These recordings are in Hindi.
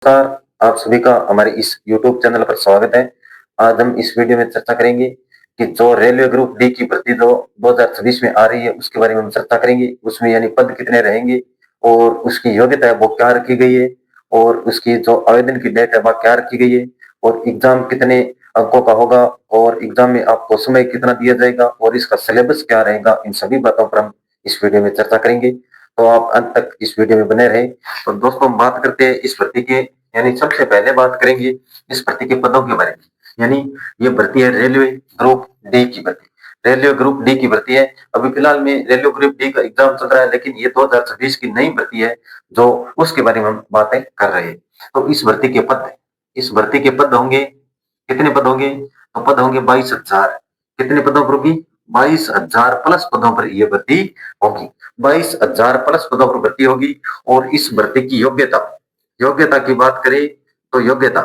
नमस्कार, आप सभी का हमारे इस YouTube चैनल पर स्वागत है। आज हम इस वीडियो में चर्चा करेंगे कि जो रेलवे ग्रुप डी की भर्ती जो 2026 में आ रही है उसके बारे में हम चर्चा करेंगे। उसमें यानी पद कितने रहेंगे और उसकी योग्यता है वो क्या रखी गई है और उसकी जो आवेदन की डेट है वह क्या रखी गई है और एग्जाम कितने अंकों का होगा और एग्जाम में आपको समय कितना दिया जाएगा और इसका सिलेबस क्या रहेगा, इन सभी बातों पर हम इस वीडियो में चर्चा करेंगे। तो आप अंत तक इस वीडियो में बने रहे। तो दोस्तों हम बात करते हैं इस भर्ती के, यानी सबसे पहले बात करेंगे इस भर्ती के पदों के बारे में। यानी ये भर्ती है रेलवे ग्रुप डी की भर्ती। रेलवे ग्रुप डी की भर्ती है। अभी फिलहाल में रेलवे ग्रुप डी का एग्जाम चल रहा है, लेकिन ये 2026 की नई भर्ती है जो उसके बारे में हम बातें कर रहे हैं। तो इस भर्ती के पद, इस भर्ती के पद होंगे, कितने पद होंगे? तो पद होंगे 22,000। कितने पदों पर होगी? 22,000 प्लस पदों पर यह भर्ती होगी। 22,000 प्लस पदों पर भर्ती होगी। और इस भर्ती की योग्यता, योग्यता की बात करें तो योग्यता,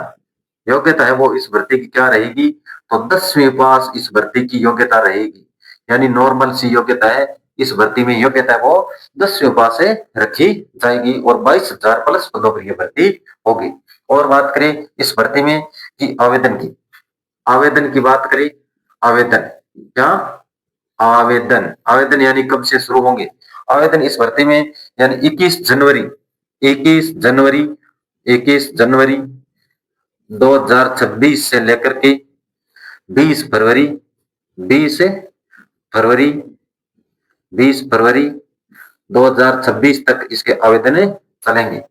योग्यता है वो इस भर्ती की क्या रहेगी? तो 10वीं पास इस भर्ती की योग्यता रहेगी। यानी नॉर्मल सी योग्यता है इस भर्ती में, योग्यता है वो 10वीं पास से रखी जाएगी और 22,000 प्लस पदों पर यह भर्ती होगी। और बात करें इस भर्ती में कि आवेदन की, आवेदन की बात करें, आवेदन क्या? आवेदन, आवेदन यानी कब से शुरू होंगे? आवेदन इस भर्ती में यानी 21 जनवरी, 21 जनवरी, 21 जनवरी 2026 से लेकर के 20 फरवरी, 20 फरवरी, 20 फरवरी 2026 तक इसके आवेदन चलेंगे।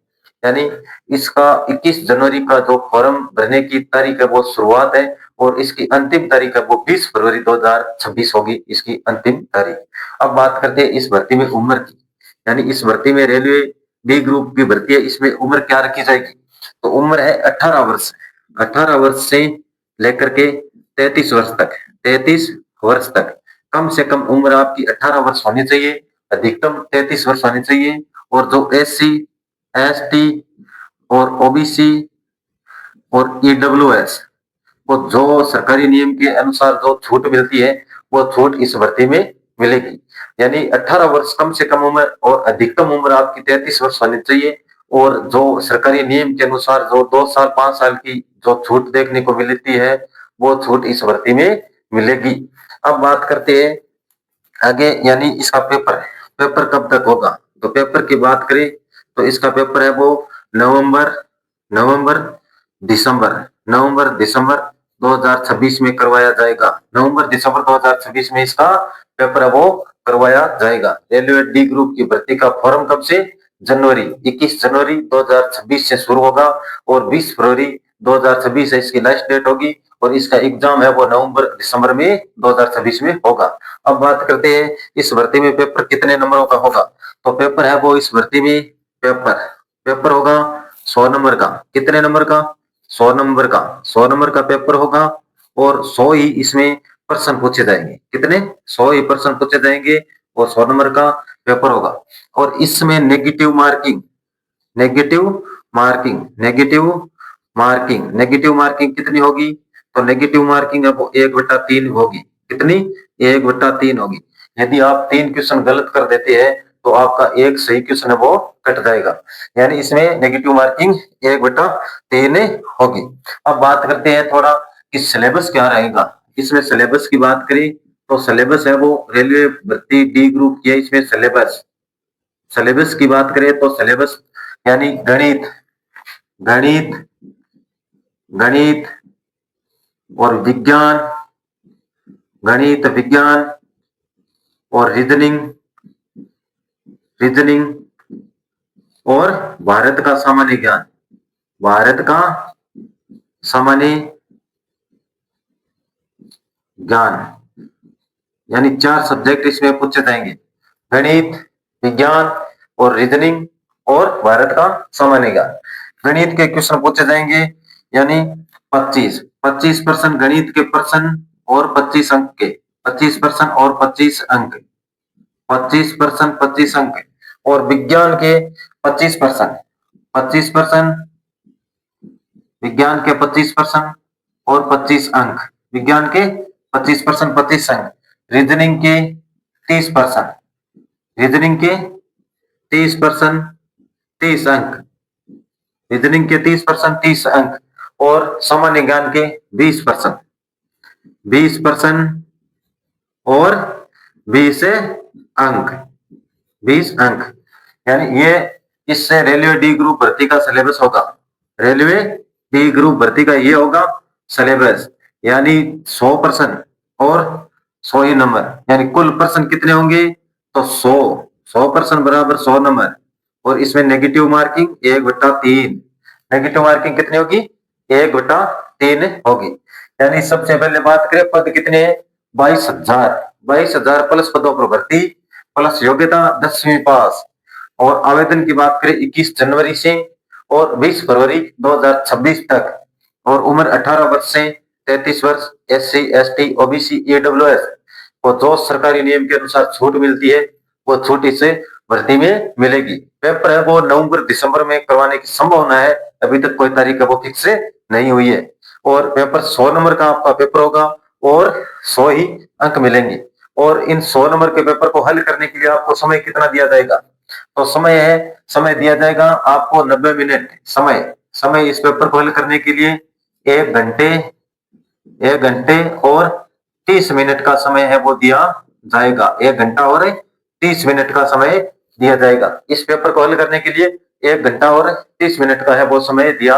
यानी इसका 21 जनवरी का जो फॉर्म भरने की तारीख है वो शुरुआत है और इसकी अंतिम तारीख है वो 20 फरवरी 2026 होगी, इसकी अंतिम तारीख। अब बात करते हैं इस भर्ती में उम्र की। यानी इस भर्ती में रेलवे डी ग्रुप की भर्ती है, इसमें उम्र क्या रखी जाएगी? तो उम्र है 18 वर्ष, 18 वर्ष से लेकर के 33 वर्ष तक, 33 वर्ष तक। कम से कम उम्र आपकी 18 वर्ष होनी चाहिए, अधिकतम 33 वर्ष होनी चाहिए। और जो एससी, एसटी और ओबीसी और ईडब्ल्यूएस को जो सरकारी नियम के अनुसार जो छूट मिलती है वो छूट इस भर्ती में मिलेगी। यानी 18 वर्ष कम से कम उम्र और अधिकतम उम्र आपकी 33 वर्ष होनी चाहिए। और जो सरकारी नियम के अनुसार जो 2 साल 5 साल की जो छूट देखने को मिलती है वो छूट इस भर्ती में मिलेगी। अब बात करते हैं आगे, यानी इसका पेपर, पेपर कब तक होगा? तो पेपर की बात करें तो इसका पेपर है वो नवंबर, नवंबर दिसंबर, नवंबर दिसंबर 2026 में करवाया जाएगा। नवंबर दिसंबर 2026 में इसका पेपर है वो करवाया जाएगा। रेलवे डी ग्रुप की भर्ती का फॉर्म कब से? जनवरी, 21 जनवरी 2026 से शुरू होगा और 20 फरवरी 2026 से इसकी लास्ट डेट होगी और इसका एग्जाम है वो नवंबर दिसंबर में 2026 में होगा। अब बात करते हैं इस भर्ती में पेपर कितने नंबरों का होगा? तो पेपर है वो इस भर्ती में, पेपर, पेपर होगा 100 नंबर का। कितने नंबर का? 100 नंबर का, 100 नंबर का पेपर होगा और 100 ही इसमें प्रश्न पूछे जाएंगे। कितने? 100 ही प्रश्न पूछे जाएंगे और 100 नंबर का पेपर होगा। और इसमें negative marking, negative marking, negative marking, negative marking कितनी होगी? तो नेगेटिव मार्किंग है वो 1/3 होगी। कितनी? 1/3 होगी। यदि आप 3 क्वेश्चन गलत कर देते हैं तो आपका एक सही क्वेश्चन है वो कट जाएगा। यानी इसमें नेगेटिव मार्किंग 1/3 होगी। अब बात करते हैं थोड़ा कि सिलेबस क्या रहेगा। इसमें सिलेबस की बात करें तो सिलेबस है वो रेलवे भर्ती डी ग्रुप की है। इसमें सिलेबस, सिलेबस की बात करें तो सिलेबस यानी गणित, गणित, गणित और विज्ञान, गणित विज्ञान और रीजनिंग, रीजनिंग और भारत का सामान्य ज्ञान, भारत का सामान्य ज्ञान, यानी 4 सब्जेक्ट इसमें पूछे जाएंगे। गणित, विज्ञान और रीजनिंग और भारत का सामान्य ज्ञान। गणित के क्वेश्चन पूछे जाएंगे यानी 25% गणित के प्रश्न और 25 अंक के, 25% और 25 अंक, 25% 25 अंक। और विज्ञान के 25%, 25%, विज्ञान के 25% और 25 अंक, विज्ञान के 25% 25 अंक। रीजनिंग के 30%, रीजनिंग के 30% 30 अंक, रीजनिंग के 30%, 30 अंक, और सामान्य ज्ञान के 20%, 20% और 20 अंक, 20 अंक। यानी ये इससे रेलवे डी ग्रुप भर्ती का सिलेबस होगा। रेलवे डी ग्रुप भर्ती का ये होगा सिलेबस, यानी 100% और 100 ही नंबर, यानी कुल पर्सन कितने होंगे, तो 100% बराबर 100 नंबर, और इसमें नेगेटिव मार्किंग 1/3, नेगेटिव मार्किंग कितनी होगी, 1/3 होगी। यानी सबसे पहले बात करें पद कितने हैं, 22,000 प्लस पदों पर भर्ती, प्लस योग्यता 10वीं पास, और आवेदन की बात करें 21 जनवरी से और 20 फरवरी 2026 तक, और उम्र 18 वर्ष से 33 वर्ष, SC ST OBC EWS को जो सरकारी नियम के अनुसार छूट मिलती है वो छूट इसे भर्ती में मिलेगी। पेपर है वो नवंबर दिसंबर में करवाने की संभावना है, अभी तक कोई तारीख वो फिक्स नहीं हुई है, और पेपर 100 नंबर का आपका पेपर होगा और 100 ही अंक मिलेंगे, और इन 100 नंबर के पेपर को हल करने के लिए आपको समय कितना दिया जाएगा, तो समय दिया जाएगा आपको 90 मिनट समय इस पेपर को हल करने के लिए 1 घंटे और 30 मिनट का समय है वो दिया जाएगा, 1 घंटा और 30 मिनट का समय दिया जाएगा। इस पेपर को हल करने के लिए 1 घंटा और 30 मिनट का है वो समय दिया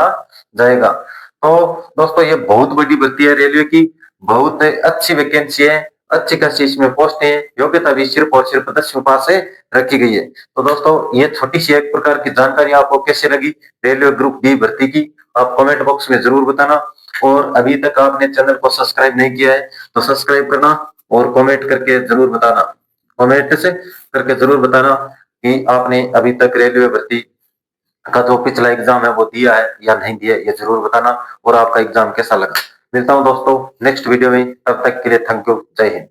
जाएगा। तो दोस्तों ये बहुत बड़ी भर्ती है रेलवे की, बहुत अच्छी वैकेंसी है, अच्छी खासी इसमें पोस्ट है, योग्यता भी सिर्फ और सिर्फ 10वीं पास से रखी गई है। तो दोस्तों ये छोटी सी एक प्रकार की जानकारी आपको कैसी लगी रेलवे ग्रुप डी भर्ती की, आप कमेंट बॉक्स में जरूर बताना, और अभी तक आपने चैनल को सब्सक्राइब नहीं किया है तो सब्सक्राइब करना, और कमेंट करके जरूर बताना, कमेंट से करके जरूर बताना कि आपने अभी तक रेलवे भर्ती का जो पिछला एग्जाम है वो दिया है या नहीं दिया, ये जरूर बताना, और आपका एग्जाम कैसा लगा। मिलता हूं दोस्तों नेक्स्ट वीडियो में, तब तक के लिए थैंक यू, जय हिंद।